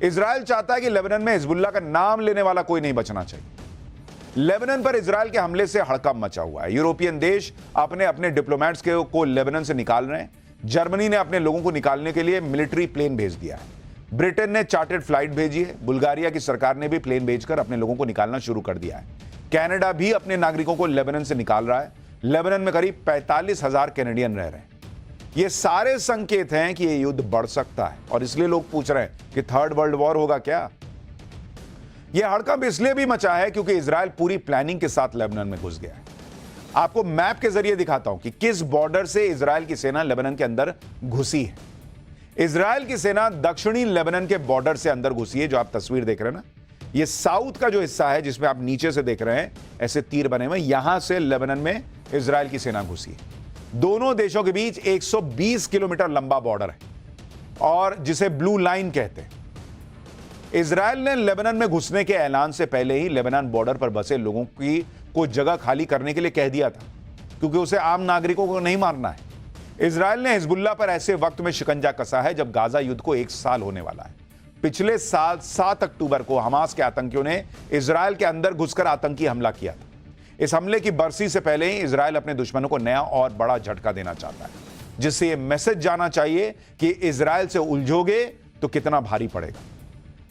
Israel चाहता है कि लेबनान में हिजबुल्ला का नाम लेने वाला कोई नहीं बचना चाहिए। लेबनान पर इजराइल के हमले से हड़कंप मचा हुआ है। यूरोपियन देश अपने अपने डिप्लोमेट्स को लेबनान से निकाल रहे हैं। जर्मनी ने अपने लोगों को निकालने के लिए मिलिट्री प्लेन भेज दिया है। ब्रिटेन ने चार्टर्ड फ्लाइट भेजी है। बुल्गारिया की सरकार ने भी प्लेन भेजकर अपने लोगों को निकालना शुरू कर दिया है। कनाडा भी अपने नागरिकों को लेबनान से निकाल रहा है। लेबनान में करीब 45,000 कैनेडियन रह रहे हैं। ये सारे संकेत हैं कि ये युद्ध बढ़ सकता है और इसलिए लोग पूछ रहे हैं कि थर्ड वर्ल्ड वॉर होगा क्या। यह हड़कंप इसलिए भी मचा है क्योंकि इजराइल पूरी प्लानिंग के साथ लेबनान में घुस गया है। आपको मैप के जरिए दिखाता हूं कि किस बॉर्डर से इजराइल की सेना लेबनान के अंदर घुसी है। इजराइल की सेना दक्षिणी लेबनान के बॉर्डर से अंदर घुसी है। जो आप तस्वीर देख रहे हैं ना, ये साउथ का जो हिस्सा है जिसमें आप नीचे से देख रहे हैं ऐसे तीर बने हुए, यहां से लेबनान में इजराइल की सेना घुसी है। दोनों देशों के बीच 120 किलोमीटर लंबा बॉर्डर है और जिसे ब्लू लाइन कहते हैं। इजराइल ने लेबनान में घुसने के ऐलान से पहले ही लेबनान बॉर्डर पर बसे लोगों को जगह खाली करने के लिए कह दिया था, क्योंकि उसे आम नागरिकों को नहीं मारना है। इजराइल ने हिजबुल्ला पर ऐसे वक्त में शिकंजा कसा है जब गाजा युद्ध को 1 साल होने वाला है। पिछले साल 7 अक्टूबर को हमास के आतंकियों ने इजराइल के अंदर घुसकर आतंकी हमला किया था। इस हमले की बरसी से पहले ही इजराइल अपने दुश्मनों को नया और बड़ा झटका देना चाहता है, जिससे यह मैसेज जाना चाहिए कि इजराइल से उलझोगे तो कितना भारी पड़ेगा।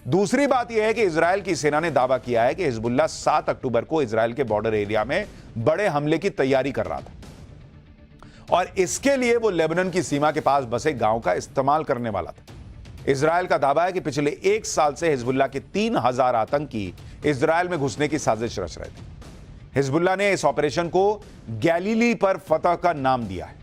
दूसरी बात यह है कि इजराइल की सेना ने दावा किया है कि हिजबुल्ला 7 अक्टूबर को इजराइल के बॉर्डर एरिया में बड़े हमले की तैयारी कर रहा था और इसके लिए वो लेबनान की सीमा के पास बसे गांव का इस्तेमाल करने वाला था। इजराइल का दावा है कि पिछले 1 साल से हिजबुल्ला के 3,000 आतंकी इजराइल में घुसने की साजिश रच रहे थे। हिजबुल्ला ने इस ऑपरेशन को गैलीली पर फतह का नाम दिया है।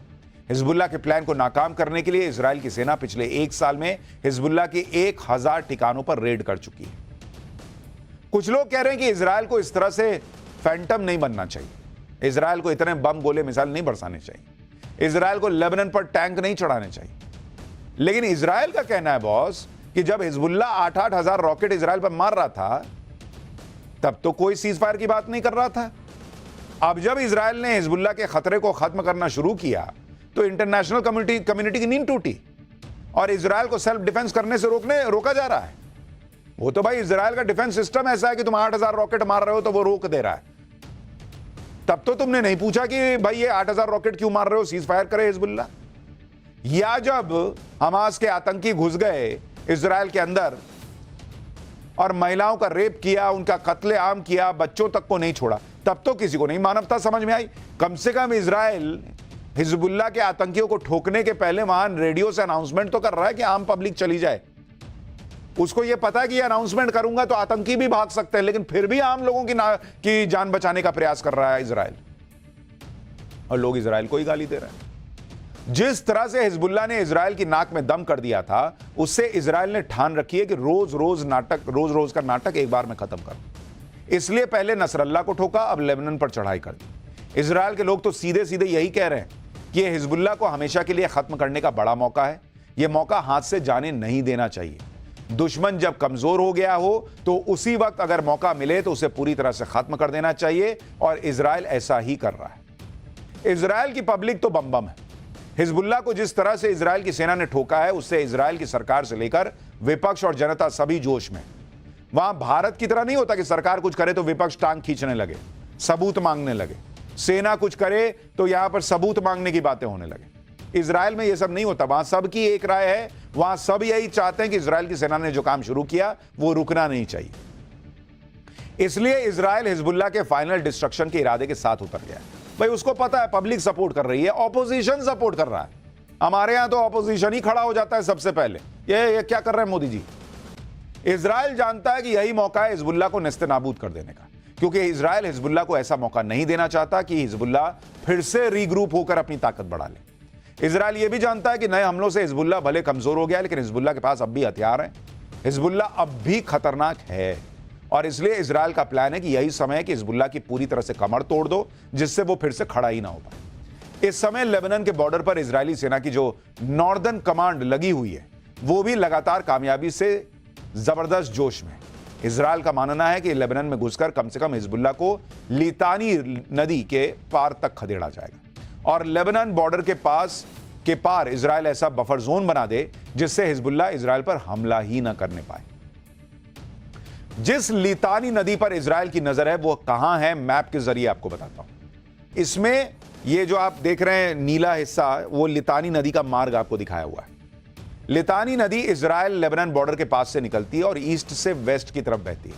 हिजबुल्ला के प्लान को नाकाम करने के लिए इजराइल की सेना पिछले 1 साल में हिजबुल्ला के 1,000 ठिकानों पर रेड कर चुकी है। कुछ लोग कह रहे हैं कि इजराइल को इस तरह से फैंटम नहीं बनना चाहिए। इजराइल को इतने बम गोले मिसाइल नहीं बरसाने चाहिए। इजराइल को लेबनान पर टैंक नहीं चढ़ाने चाहिए। लेकिन इजराइल का कहना है बॉस कि जब हिजबुल्ला 8-8 हजार रॉकेट इजराइल पर मार रहा था तब तो कोई सीज फायर की बात नहीं कर रहा था। अब जब इजराइल ने हिजबुल्ला के खतरे को खत्म करना शुरू किया तो इंटरनेशनल कम्युनिटी की नींद टूटी और इजराइल को सेल्फ डिफेंस करने से रोका जा रहा है। वो तो भाई इजराइल का डिफेंस सिस्टम ऐसा है कि तुम 8,000 रॉकेट मार रहे हो तो वो रोक दे रहा है। तब तो तुमने नहीं पूछा कि भाई ये 8,000 रॉकेट क्यों मार रहे हो, सीज फायर करे हिजबुल्ला। या जब हमास के आतंकी घुस गए इजराइल के अंदर और महिलाओं का रेप किया, उनका कत्लेआम किया, बच्चों तक को नहीं छोड़ा, तब तो किसी को नहीं मानवता समझ में आई। कम से कम इजराइल हिजबुल्ला के आतंकियों को ठोकने के पहले वहां रेडियो से अनाउंसमेंट तो कर रहा है कि आम पब्लिक चली जाए। उसको यह पता है कि ये अनाउंसमेंट करूंगा तो आतंकी भी भाग सकते हैं, लेकिन फिर भी आम लोगों की जान बचाने का प्रयास कर रहा है इजराइल, और लोग इजराइल को ही गाली दे रहे हैं। जिस तरह से हिजबुल्ला ने इजराइल की नाक में दम कर दिया था, उससे इजराइल ने ठान रखी है कि रोज रोज का नाटक एक बार में खत्म कर। इसलिए पहले नसरल्ला को ठोका, अब लेबनान पर चढ़ाई कर दी। इजराइल के लोग तो सीधे सीधे यही कह रहे हैं कि यह हिजबुल्ला को हमेशा के लिए खत्म करने का बड़ा मौका है। यह मौका हाथ से जाने नहीं देना चाहिए। दुश्मन जब कमजोर हो गया हो तो उसी वक्त अगर मौका मिले तो उसे पूरी तरह से खत्म कर देना चाहिए, और इजराइल ऐसा ही कर रहा है। इजराइल की पब्लिक तो बम बम है। हिजबुल्ला को जिस तरह से इजराइल की सेना ने ठोका है, उससे इजराइल की सरकार से लेकर विपक्ष और जनता सभी जोश में। वहां भारत की तरह नहीं होता कि सरकार कुछ करे तो विपक्ष टांग खींचने लगे, सबूत मांगने लगे। सेना कुछ करे तो यहां पर सबूत मांगने की बातें होने लगे। इजराइल में यह सब नहीं होता। वहां सबकी एक राय है, वहां सब यही चाहते हैं कि इजराइल की सेना ने जो काम शुरू किया वो रुकना नहीं चाहिए। इसलिए इजराइल हिजबुल्ला के फाइनल डिस्ट्रक्शन के इरादे के साथ उतर गया है। भाई उसको पता है पब्लिक सपोर्ट कर रही है, ऑपोजिशन सपोर्ट कर रहा है। हमारे यहां तो ऑपोजिशन ही खड़ा हो जाता है सबसे पहले, ये क्या कर रहे हैं मोदी जी। इजराइल जानता है कि यही मौका है हिजबुल्ला को नेस्तनाबूद कर देने का, क्योंकि इजराइल हिजबुल्ला को ऐसा मौका नहीं देना चाहता कि हिजबुल्ला फिर से रीग्रुप होकर अपनी ताकत बढ़ा ले। इजराइल यह भी जानता है कि नए हमलों से हिजबुल्ला भले कमजोर हो गया, लेकिन हिजबुल्ला के पास अब भी हथियार हैं। हिजबुल्ला अब भी खतरनाक है, और इसलिए इजराइल का प्लान है कि यही समय है कि हिजबुल्ला की पूरी तरह से कमर तोड़ दो, जिससे वो फिर से खड़ा ही ना हो पाए। इस समय लेबनान के बॉर्डर पर इजरायली सेना की जो नॉर्दर्न कमांड लगी हुई है, वो भी लगातार कामयाबी से जबरदस्त जोश में। इजराइल का मानना है कि लेबनान में घुसकर कम से कम हिजबुल्ला को लितानी नदी के पार तक खदेड़ा जाएगा, और लेबनान बॉर्डर के पार इजराइल ऐसा बफर जोन बना दे जिससे हिजबुल्ला इजराइल पर हमला ही ना करने पाए। जिस लितानी नदी पर इजराइल की नजर है वो कहां है, मैप के जरिए आपको बताता हूं। इसमें ये जो आप देख रहे हैं नीला हिस्सा, वो लितानी नदी का मार्ग आपको दिखाया हुआ है। लितानी नदी इजराइल लेबनान बॉर्डर के पास से निकलती है और ईस्ट से वेस्ट की तरफ बहती है।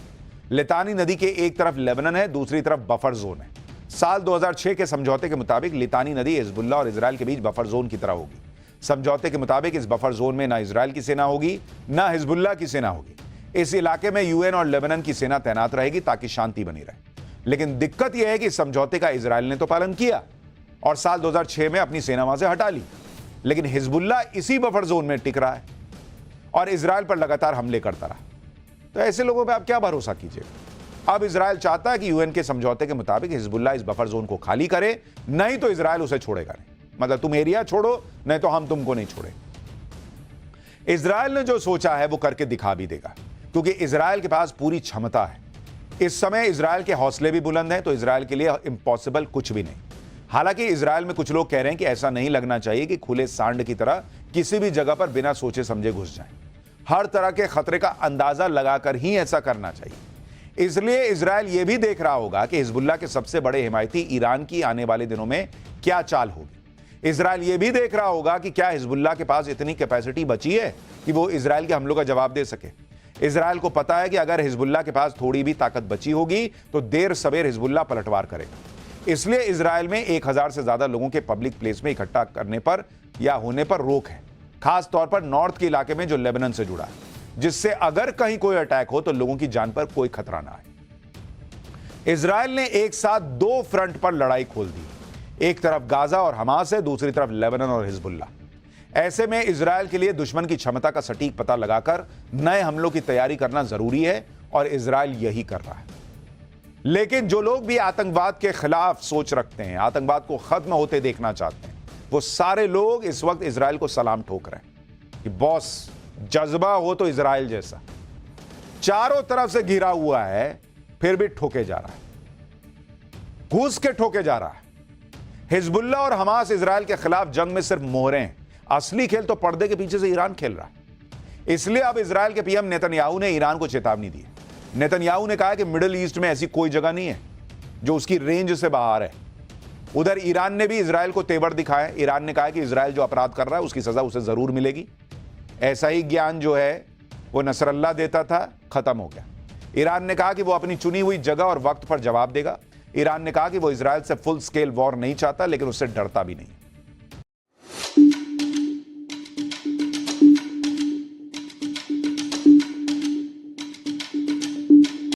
लितानी नदी के एक तरफ लेबनान है, दूसरी तरफ बफर जोन है। साल 2006 के समझौते के मुताबिक लितानी नदी हिजबुल्ला और इजराइल के बीच बफर जोन की तरह होगी। समझौते के मुताबिक इस बफर जोन में ना इजराइल की सेना होगी ना हिजबुल्ला की सेना होगी। इस इलाके में यूएन और लेबनान की सेना तैनात रहेगी ताकि शांति बनी रहे। लेकिन दिक्कत यह है कि इस समझौते का इजराइल ने तो पालन किया और साल 2006 में अपनी सेना वहां से हटा ली, लेकिन हिजबुल्ला इसी बफर जोन में टिक रहा है और इजराइल पर लगातार हमले करता रहा। तो ऐसे लोगों पर आप क्या भरोसा कीजिएगा। अब इजराइल चाहता है कि यूएन के समझौते के मुताबिक हिजबुल्ला इस बफर जोन को खाली करे, नहीं तो इजराइल उसे छोड़ेगा नहीं। मतलब तुम एरिया छोड़ो, नहीं तो हम तुमको नहीं छोड़े। इजराइल ने जो सोचा है वो करके दिखा भी देगा, क्योंकि इजराइल के पास पूरी क्षमता है। इस समय इजराइल के हौसले भी बुलंद हैं, तो इजराइल के लिए इम्पॉसिबल कुछ भी नहीं। हालांकि इजराइल में कुछ लोग कह रहे हैं कि ऐसा नहीं लगना चाहिए कि खुले सांड की तरह किसी भी जगह पर बिना सोचे समझे घुस जाएं। हर तरह के खतरे का अंदाजा लगाकर ही ऐसा करना चाहिए। इसलिए इजराइल यह भी देख रहा होगा कि हिजबुल्ला के सबसे बड़े हिमायती ईरान की आने वाले दिनों में क्या चाल होगी। इजराइल यह भी देख रहा होगा कि क्या हिजबुल्ला के पास इतनी कैपेसिटी बची है कि वो इजराइल के हमलों का जवाब दे सके। इजराइल को पता है कि अगर हिजबुल्ला के पास थोड़ी भी ताकत बची होगी तो देर सवेर हिजबुल्ला पलटवार करेगा। इसलिए इजराइल में 1000 से ज्यादा लोगों के पब्लिक प्लेस में इकट्ठा करने पर या होने पर रोक है, खास तौर पर नॉर्थ के इलाके में जो लेबनान से जुड़ा है, जिससे अगर कहीं कोई अटैक हो तो लोगों की जान पर कोई खतरा ना आए। इजराइल ने एक साथ 2 फ्रंट पर लड़ाई खोल दी। एक तरफ गाजा और हमास है, दूसरी तरफ लेबनान और हिजबुल्ला। ऐसे में इजराइल के लिए दुश्मन की क्षमता का सटीक पता लगाकर नए हमलों की तैयारी करना जरूरी है और इजराइल यही कर रहा है। लेकिन जो लोग भी आतंकवाद के खिलाफ सोच रखते हैं, आतंकवाद को खत्म होते देखना चाहते हैं, वो सारे लोग इस वक्त इजराइल को सलाम ठोक रहे हैं कि बॉस जज्बा हो तो इजराइल जैसा। चारों तरफ से घिरा हुआ है, फिर भी ठोके जा रहा है, घुस के ठोके जा रहा है। हिजबुल्ला और हमास इजराइल के खिलाफ जंग में सिर्फ मोहरे हैं, असली खेल तो पर्दे के पीछे से ईरान खेल रहा है। इसलिए अब इजराइल के पीएम नेतन्याहू ने ईरान को चेतावनी दी है। नेतन्याहू ने कहा कि मिडिल ईस्ट में ऐसी कोई जगह नहीं है जो उसकी रेंज से बाहर है। उधर ईरान ने भी इजराइल को तेवर दिखाया। ईरान ने कहा कि इजराइल जो अपराध कर रहा है उसकी सजा उसे जरूर मिलेगी। ऐसा ही ज्ञान जो है वो नसरल्ला देता था, खत्म हो गया। ईरान ने कहा कि वो अपनी चुनी हुई जगह और वक्त पर जवाब देगा। ईरान ने कहा कि वो इजराइल से फुल स्केल वॉर नहीं चाहता, लेकिन उससे डरता भी नहीं।